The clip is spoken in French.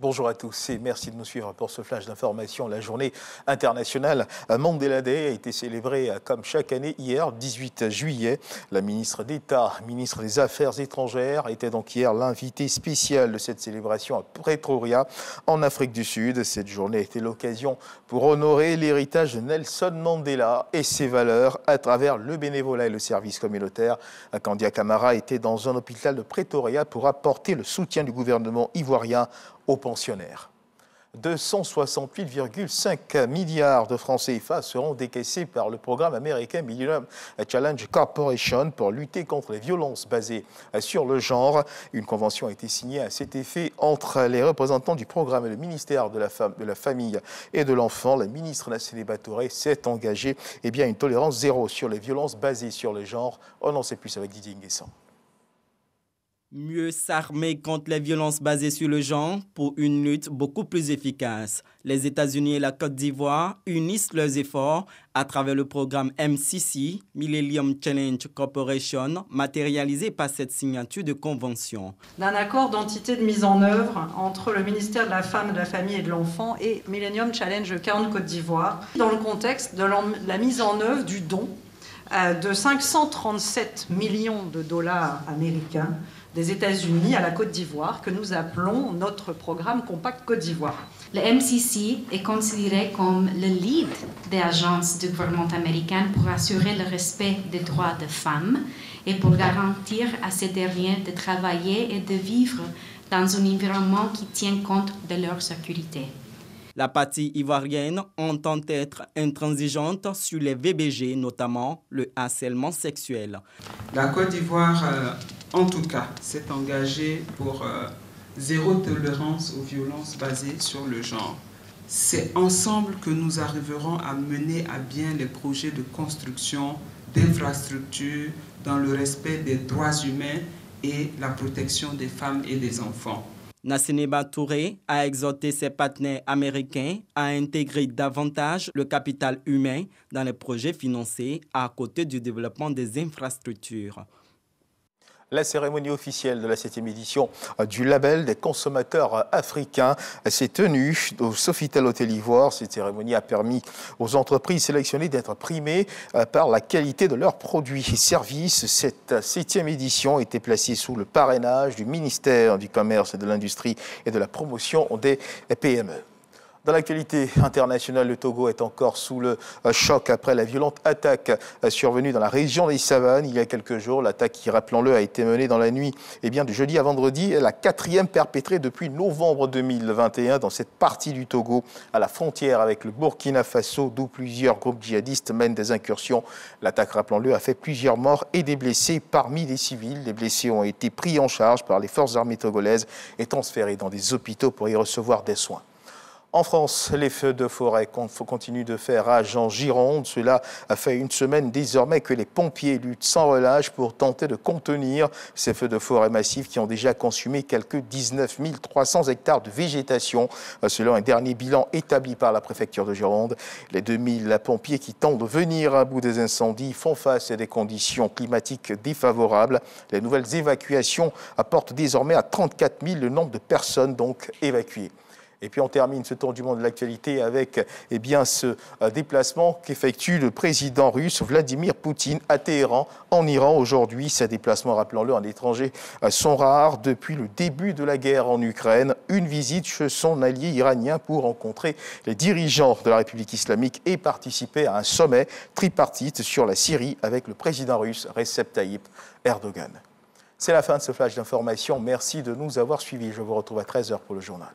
Bonjour à tous et merci de nous suivre pour ce flash d'information. La journée internationale Mandela Day a été célébrée comme chaque année hier, 18 juillet. La ministre d'État, ministre des Affaires étrangères, était donc hier l'invité spécial de cette célébration à Pretoria, en Afrique du Sud. Cette journée a été l'occasion pour honorer l'héritage de Nelson Mandela et ses valeurs à travers le bénévolat et le service communautaire. Kandia Camara était dans un hôpital de Pretoria pour apporter le soutien du gouvernement ivoirien aux pensionnaires. 268,5 milliards de francs CFA seront décaissés par le programme américain Millennium Challenge Corporation pour lutter contre les violences basées sur le genre. Une convention a été signée à cet effet entre les représentants du programme et le ministère de la Famille et de l'Enfant. La ministre Nassene Batoré s'est engagée à une tolérance zéro sur les violences basées sur le genre. On en sait plus avec Didier Nguessan. Mieux s'armer contre les violences basées sur le genre pour une lutte beaucoup plus efficace. Les États-Unis et la Côte d'Ivoire unissent leurs efforts à travers le programme MCC, Millennium Challenge Corporation, matérialisé par cette signature de convention. D'un accord d'entité de mise en œuvre entre le ministère de la Femme, de la Famille et de l'Enfant et Millennium Challenge Account Côte d'Ivoire, dans le contexte de la mise en œuvre du don de 537 millions de dollars américains des États-Unis à la Côte d'Ivoire, que nous appelons notre programme Compact Côte d'Ivoire. Le MCC est considéré comme le lead des agences du gouvernement américain pour assurer le respect des droits des femmes et pour garantir à ces derniers de travailler et de vivre dans un environnement qui tient compte de leur sécurité. La partie ivoirienne entend être intransigeante sur les VBG, notamment le harcèlement sexuel. La Côte d'Ivoire, en tout cas, s'est engagée pour zéro tolérance aux violences basées sur le genre. C'est ensemble que nous arriverons à mener à bien les projets de construction d'infrastructures dans le respect des droits humains et la protection des femmes et des enfants. Nassene Batoré a exhorté ses partenaires américains à intégrer davantage le capital humain dans les projets financés à côté du développement des infrastructures. La cérémonie officielle de la 7e édition du label des consommateurs africains s'est tenue au Sofitel Hôtel Ivoire. Cette cérémonie a permis aux entreprises sélectionnées d'être primées par la qualité de leurs produits et services. Cette 7e édition était placée sous le parrainage du ministère du Commerce et de l'Industrie et de la Promotion des PME. Dans l'actualité internationale, le Togo est encore sous le choc après la violente attaque survenue dans la région des Savanes il y a quelques jours. L'attaque qui, rappelons-le, a été menée dans la nuit du jeudi à vendredi, est la 4e perpétrée depuis novembre 2021 dans cette partie du Togo, à la frontière avec le Burkina Faso, d'où plusieurs groupes djihadistes mènent des incursions. L'attaque, rappelons-le, a fait plusieurs morts et des blessés parmi les civils. Les blessés ont été pris en charge par les forces armées togolaises et transférés dans des hôpitaux pour y recevoir des soins. En France, les feux de forêt continuent de faire rage en Gironde. Cela a fait une semaine désormais que les pompiers luttent sans relâche pour tenter de contenir ces feux de forêt massifs qui ont déjà consumé quelques 19 300 hectares de végétation, selon un dernier bilan établi par la préfecture de Gironde. Les 2000 pompiers qui tentent de venir à bout des incendies font face à des conditions climatiques défavorables. Les nouvelles évacuations apportent désormais à 34 000 le nombre de personnes donc évacuées. Et puis on termine ce tour du monde de l'actualité avec ce déplacement qu'effectue le président russe Vladimir Poutine à Téhéran, en Iran aujourd'hui. Ces déplacements, rappelons-le, en étranger sont rares depuis le début de la guerre en Ukraine. Une visite chez son allié iranien pour rencontrer les dirigeants de la République islamique et participer à un sommet tripartite sur la Syrie avec le président russe Recep Tayyip Erdogan. C'est la fin de ce flash d'information. Merci de nous avoir suivis. Je vous retrouve à 13h pour le journal.